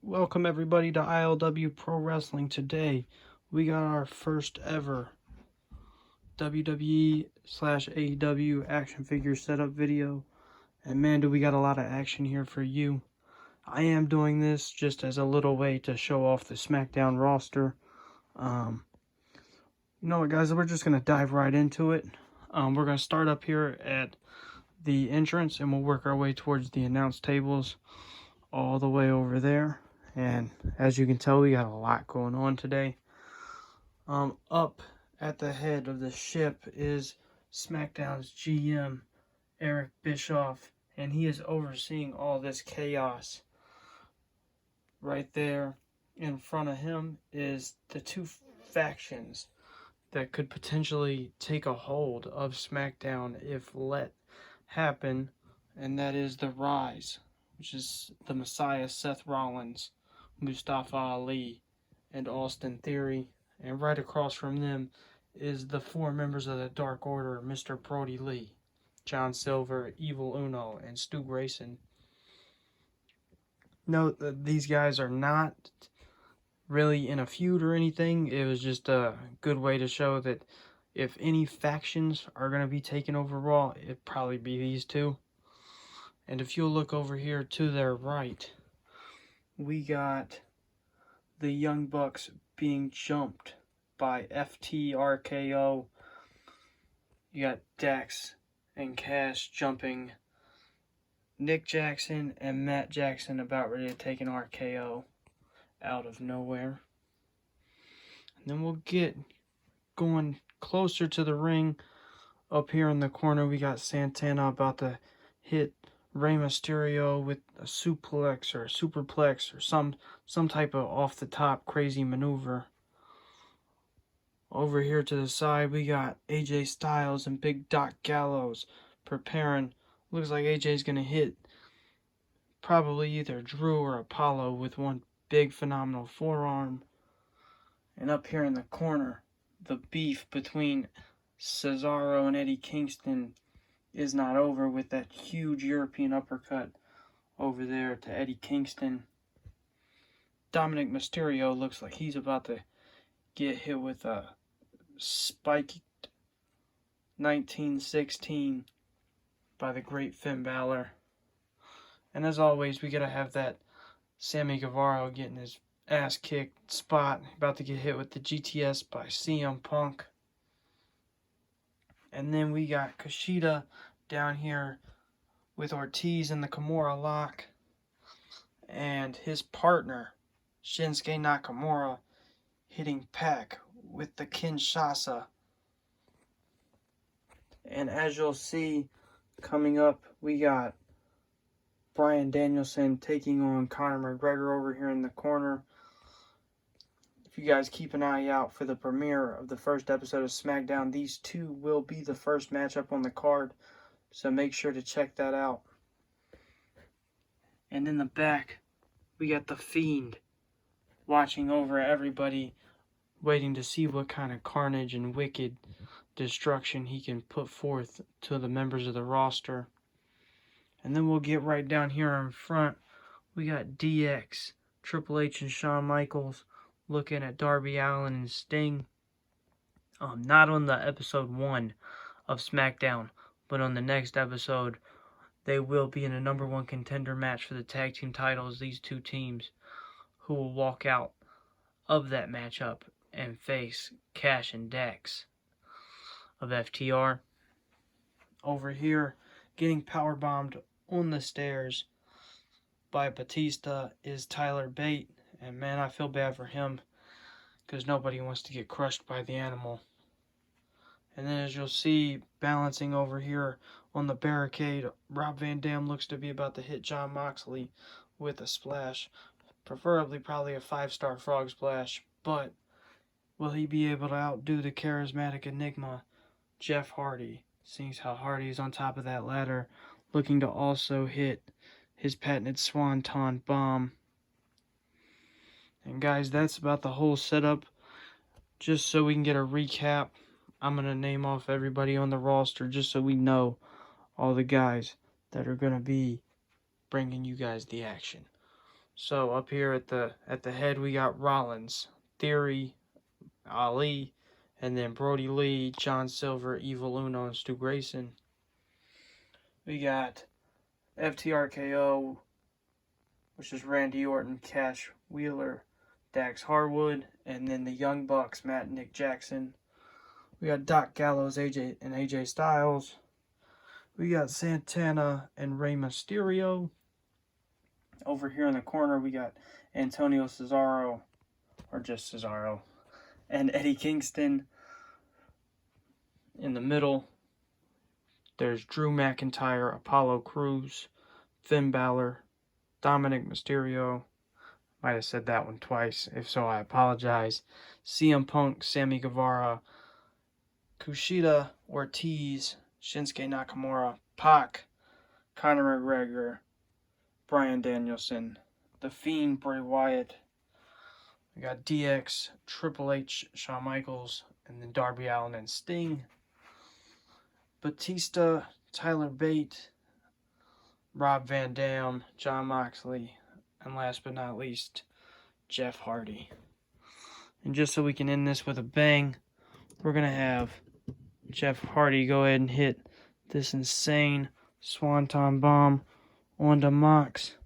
Welcome everybody to ILW Pro Wrestling. Today we got our first ever WWE/AEW action figure setup video, and man, do we got a lot of action here for you. I am doing this just as a little way to show off the Smackdown roster. You know what, guys, we're just gonna dive right into it. We're gonna start up here at the entrance and we'll work our way towards the announce tables all the way over there. And as you can tell, we got a lot going on today. Up at the head of the ship is SmackDown's GM, Eric Bischoff, and he is overseeing all this chaos. Right there in front of him is the two factions that could potentially take a hold of SmackDown if let happen, and that is the Rise, which is the Messiah Seth Rollins, Mustafa Ali, and Austin Theory. And right across from them is the four members of the Dark Order, Mr. Brodie Lee, John Silver, Evil Uno, and Stu Grayson. Note that these guys are not really in a feud or anything. It was just a good way to show that if any factions are going to be taking over Raw, it'd probably be these two. And if you'll look over here to their right, we got the Young Bucks being jumped by FTRKO. You got Dax and Cash jumping Nick Jackson and Matt Jackson, about ready to take an RKO out of nowhere. And then we'll get going closer to the ring. Up here in the corner, we got Santana about to hit Rey Mysterio with a suplex or a superplex or some type of off-the-top crazy maneuver. Over here to the side, we got AJ Styles and Big Doc Gallows preparing. Looks like AJ's going to hit probably either Drew or Apollo with one big phenomenal forearm. And up here in the corner, the beef between Cesaro and Eddie Kingston is not over with that huge European uppercut over there to Eddie Kingston. Dominic Mysterio looks like he's about to get hit with a spiked 1916 by the great Finn Balor. And as always, we gotta have that Sammy Guevara getting his ass kicked spot, about to get hit with the GTS by CM Punk. And then we got Kushida down here with Ortiz in the Kimura lock, and his partner Shinsuke Nakamura hitting Pac with the Kinshasa. And as you'll see coming up, we got Bryan Danielson taking on Conor McGregor over here in the corner. If you guys keep an eye out for the premiere of the first episode of Smackdown, these two will be the first matchup on the card, so make sure to check that out. And in the back, we got the Fiend watching over everybody, waiting to see what kind of carnage and wicked destruction he can put forth to the members of the roster. And then we'll get right down here in front. We got DX, Triple H, and Shawn Michaels looking at Darby Allin and Sting. Not on the episode 1 of SmackDown, but on the next episode, they will be in a number 1 contender match for the tag team titles. These two teams who will walk out of that matchup and face Cash and Dax of FTR. Over here, getting powerbombed on the stairs by Batista is Tyler Bate. And man, I feel bad for him, because nobody wants to get crushed by the animal. And then as you'll see, balancing over here on the barricade, Rob Van Dam looks to be about to hit Jon Moxley with a splash. Preferably probably a 5-star frog splash. But will he be able to outdo the charismatic enigma, Jeff Hardy? Seeing how Hardy is on top of that ladder, looking to also hit his patented Swanton Bomb. And guys, that's about the whole setup. Just so we can get a recap, I'm going to name off everybody on the roster just so we know all the guys that are going to be bringing you guys the action. So up here at the head we got Rollins, Theory, Ali, and then Brodie Lee, John Silver, Evil Uno, and Stu Grayson. We got FTRKO, which is Randy Orton, Cash Wheeler, Dax Harwood, and then the Young Bucks, Matt and Nick Jackson. We got Doc Gallows, AJ Styles. We got Santana and Rey Mysterio. Over here in the corner, we got Antonio Cesaro, or just Cesaro, and Eddie Kingston. In the middle, there's Drew McIntyre, Apollo Crews, Finn Balor, Dominic Mysterio. Might have said that one twice. If so, I apologize. CM Punk, Sammy Guevara, Kushida, Ortiz, Shinsuke Nakamura, Pac, Conor McGregor, Bryan Danielson, The Fiend, Bray Wyatt. We got DX, Triple H, Shawn Michaels, and then Darby Allin and Sting. Batista, Tyler Bate, Rob Van Dam, Jon Moxley, and last but not least, Jeff Hardy. And just so we can end this with a bang, we're going to have Jeff Hardy go ahead and hit this insane Swanton Bomb onto Mox.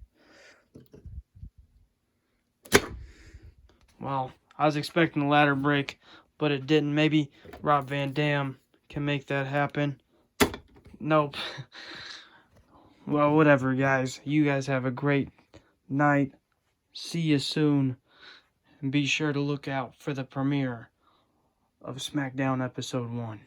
Well, I was expecting a ladder break, but it didn't. Maybe Rob Van Dam can make that happen. Nope. Well, whatever, guys. You guys have a great night. See you soon. And be sure to look out for the premiere of Smackdown Episode 1.